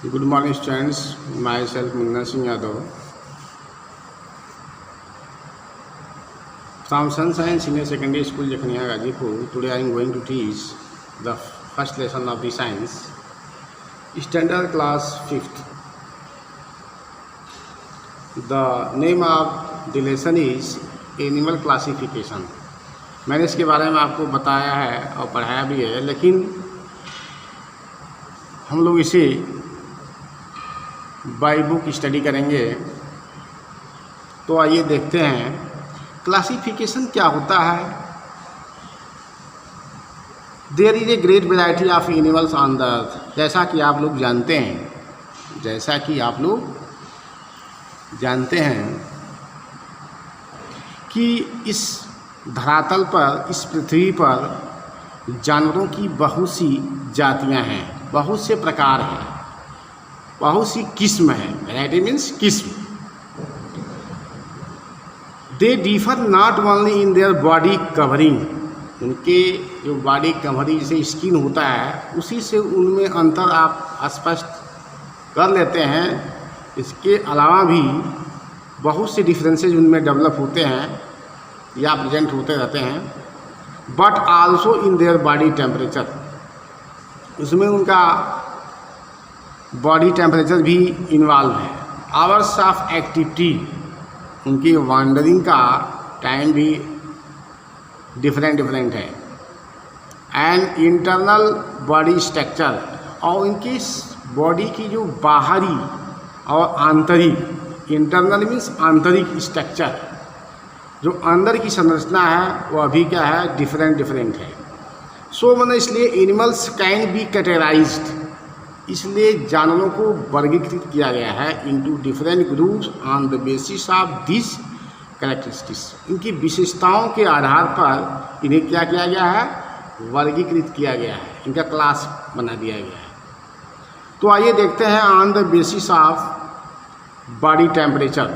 Good morning, students. Myself, Munna Singh Yadav. From Sunshine Senior Secondary School, Jakhania, Gazipur. Today I am going to teach the first lesson of the science, standard class 5th. The name of the lesson is Animal Classification. मैंने इसके बारे में आपको बताया है और पढ़ाया भी है, लेकिन हम लोग इसे बाय बुक स्टडी करेंगे। तो आइए देखते हैं क्लासिफिकेशन क्या होता है। There is a great variety of animals on the earth. जैसा कि आप लोग जानते हैं कि इस धरातल पर, इस पृथ्वी पर जानवरों की बहुत सी जातियां हैं, बहुत से प्रकार हैं, बहुत सी किस्म है। वैरायटी मीन्स किस्म। They differ not only in their body covering. उनके जो बॉडी कवरिंग जैसे स्किन होता है, उसी से उनमें अंतर आप स्पष्ट कर लेते हैं। इसके अलावा भी बहुत से डिफरेंसेज उनमें डेवलप होते हैं या प्रेजेंट होते रहते हैं। But also in their body temperature, उसमें उनका बॉडी टेम्परेचर भी इन्वॉल्व है। आवर्स ऑफ एक्टिविटी, उनकी वॉन्डरिंग का टाइम भी डिफरेंट है। एंड इंटरनल बॉडी स्ट्रक्चर, और उनकी बॉडी की जो बाहरी और आंतरिक, इंटरनल मीन्स आंतरिक स्ट्रक्चर, जो अंदर की संरचना है वह भी क्या है, डिफरेंट है। सो मैंने इसलिए एनिमल्स कैन बी कैटेगराइज्ड, इसलिए जानवरों को वर्गीकृत किया गया है into different groups on the basis of this characteristics. इनकी विशेषताओं के आधार पर इन्हें क्या किया गया है, वर्गीकृत किया गया है, इनका क्लास बना दिया गया है। तो आइए देखते हैं on the basis of body temperature.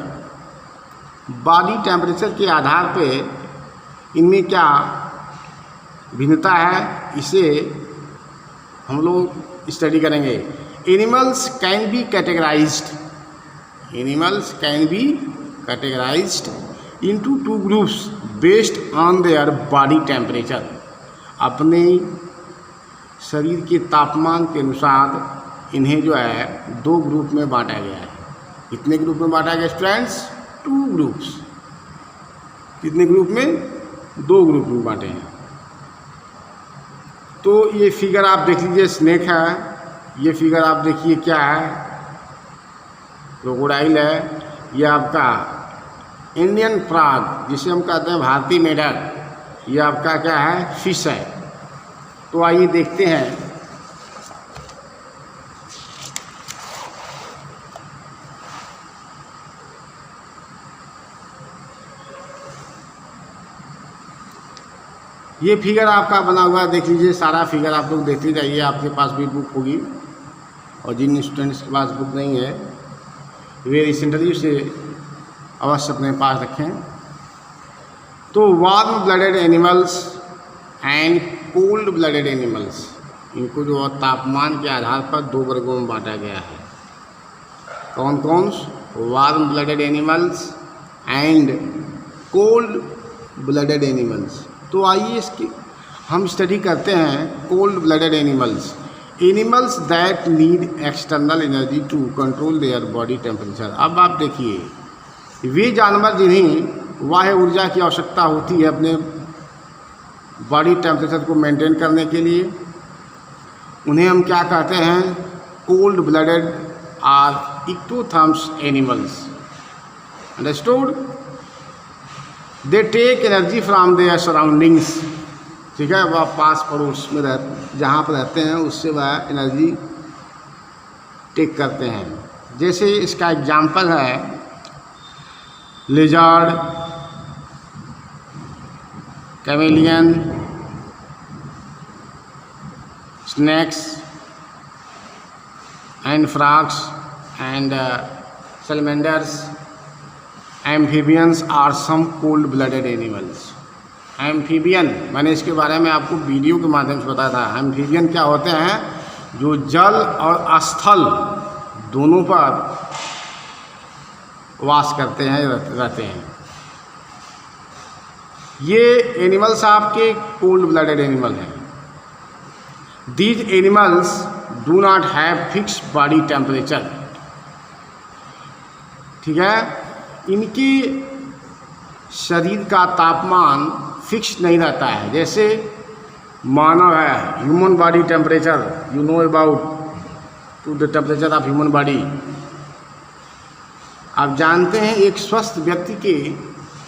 Body temperature के आधार पे इनमें क्या भिन्नता है, इसे हम लोग स्टडी करेंगे। Animals can be categorised into two groups based on their body temperature. अपने शरीर के तापमान के अनुसार इन्हें जो है दो ग्रुप में बांटा गया है। कितने ग्रुप में बांटा गया स्टूडेंट्स? 2 ग्रुप्स। कितने ग्रुप में? 2 ग्रुप में बांटे हैं। तो ये फिगर आप देख लीजिए, स्नेक है। ये फिगर आप देखिए क्या है, क्रोकोडाइल है। ये आपका इंडियन फ्रॉग, जिसे हम कहते हैं भारतीय मेढक, ये आपका क्या है, फिश है। तो आइए देखते हैं ये फिगर आपका बना हुआ देख लीजिए। सारा फिगर आप लोग देखते जाइए, आपके पास भी बुक होगी, और जिन स्टूडेंट्स के पास बुक नहीं है वे रिसेंटली उसे अवश्य अपने पास रखें। तो warm blooded animals and cold blooded animals, इनको जो तापमान के आधार पर 2 वर्गों में बांटा गया है। कौन कौन? Warm blooded animals and cold blooded animals. तो आइए इसकी हम स्टडी करते हैं cold blooded animals. Animals that need external energy to control their body temperature. अब आप देखिए, वे जानवर जिन्हें बाह्य ऊर्जा की आवश्यकता होती है अपने बॉडी टेम्परेचर को मेंटेन करने के लिए, उन्हें हम क्या कहते हैं? Cold blooded are ectotherms animals. Understood? They take energy from their surroundings. ठीक है, वह पास पड़ोस में जहाँ पर रहते हैं उससे वह एनर्जी टेक करते हैं। जैसे इसका एग्जाम्पल है lizard, chameleon, snakes and frogs and salamanders. Amphibians are some cold blooded animals. Amphibian, मैंने इसके बारे में आपको वीडियो के माध्यम से बताया था। एम्फीबियन क्या होते हैं? जो जल और स्थल दोनों पर वास करते हैं, रहते हैं। ये एनिमल्स आपके कोल्ड ब्लडेड एनिमल हैं। These animals do not have fix body temperature. ठीक है, इनकी शरीर का तापमान फिक्स नहीं रहता है। जैसे मानव है, human body temperature, you know about to the temperature of human body. आप जानते हैं एक स्वस्थ व्यक्ति के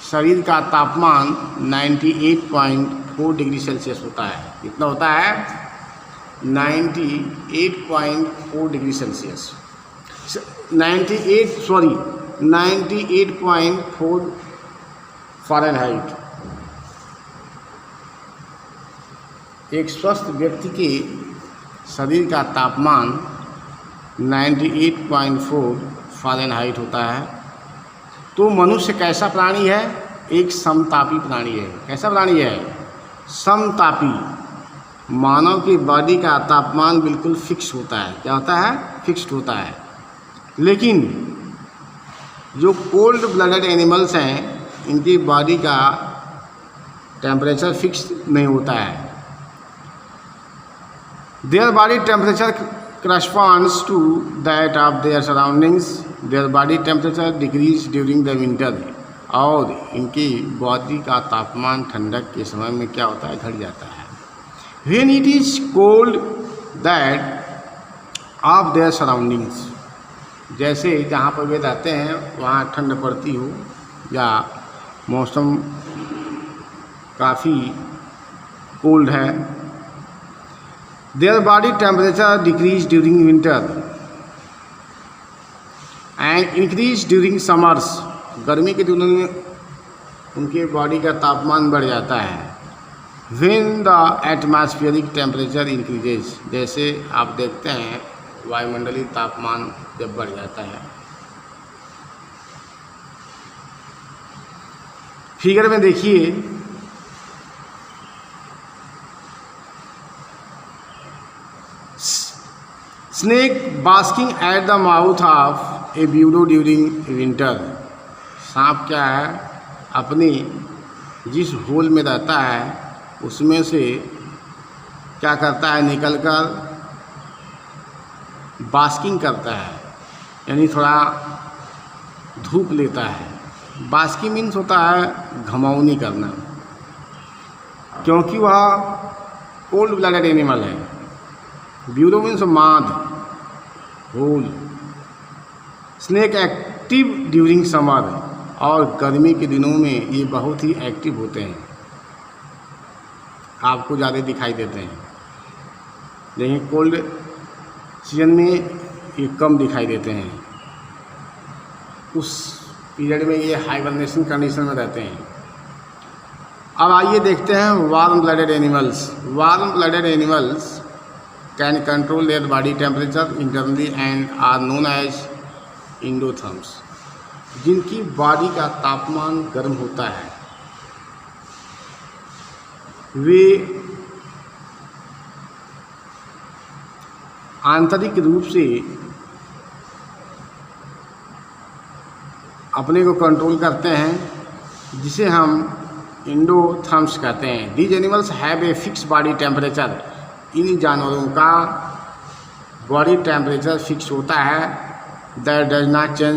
शरीर का तापमान 98.4 डिग्री सेल्सियस होता है। कितना होता है? 98.4 डिग्री सेल्सियस। 98.4 फ़ारेनहाइट। एक स्वस्थ व्यक्ति के शरीर का तापमान 98.4 फ़ारेनहाइट होता है। तो मनुष्य कैसा प्राणी है? एक समतापी प्राणी है। कैसा प्राणी है? समतापी। मानव की बॉडी का तापमान बिल्कुल फिक्स होता है। क्या होता है? फिक्स्ड होता है। लेकिन जो कोल्ड ब्लडेड एनिमल्स हैं, इनकी बॉडी का टेम्परेचर फिक्स नहीं होता है। There body temperature corresponds to that of their surroundings. Their body temperature decrease during the winter. और इनकी बॉडी का तापमान ठंडक के समय में क्या होता है? घट जाता है। When it is cold that of their surroundings, जैसे जहाँ पर वे रहते हैं वहाँ ठंड पड़ती हो या मौसम काफ़ी कोल्ड है। Their body temperature decrease during winter and increase during summers. गर्मी के दिनों में उनके बॉडी का तापमान बढ़ जाता है। When the atmospheric temperature increases, जैसे आप देखते हैं वायुमंडलीय तापमान जब बढ़ जाता है। फिगर में देखिए, snake basking at the mouth of A bureau during winter. सांप क्या है? अपनी जिस होल में रहता है उसमें से क्या करता है? निकलकर बास्किंग करता है, यानी थोड़ा धूप लेता है। बास्किंग मीन्स होता है घमौनी करना, क्योंकि वह कोल्ड ब्लडेड एनिमल है। ब्यूरो मीन्स माद, hole. Snake active during summer, और गर्मी के दिनों में ये बहुत ही एक्टिव होते हैं, आपको ज़्यादा दिखाई देते हैं। लेकिन कोल्ड सीजन में ये कम दिखाई देते हैं। उस पीरियड में ये हाइबरनेशन कंडीशन में रहते हैं। अब आइए देखते हैं warm blooded animals. Warm blooded animals can control their body temperature internally and are known as endotherms. जिनकी बॉडी का तापमान गर्म होता है वे आंतरिक रूप से अपने को कंट्रोल करते हैं, जिसे हम एंडोथर्म्स कहते हैं। These animals have a fix body temperature. इन जानवरों का बॉडी टेम्परेचर फिक्स होता है। That does not change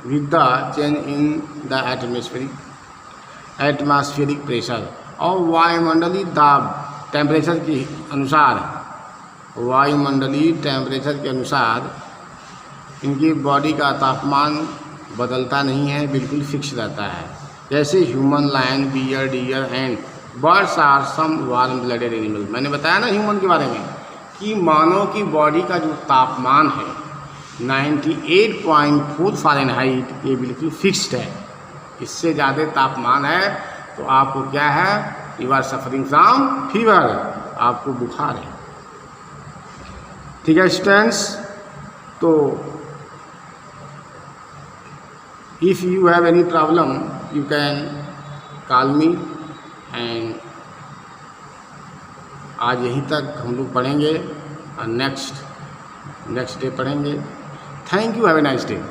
with the change in the atmospheric pressure. और वायुमंडलीय दाब टेम्परेचर के अनुसार, वायुमंडलीय टेम्परेचर के अनुसार इनकी बॉडी का तापमान बदलता नहीं है, बिल्कुल फिक्स रहता है। जैसे human, lion, bear, deer and birds are some warm blooded animal. मैंने बताया ना ह्यूमन के बारे में कि मानव की बॉडी का जो तापमान है 98.4 फ़ारेनहाइट, ये बिल्कुल फिक्स्ड है। इससे ज़्यादा तापमान है तो आपको क्या है? You are suffering from fever, आपको बुखार है। ठीक है स्टूडेंट्स, तो if you have any problem you can call me. And आज यहीं तक हम लोग पढ़ेंगे और नेक्स्ट डे पढ़ेंगे। Thank you, have a nice day.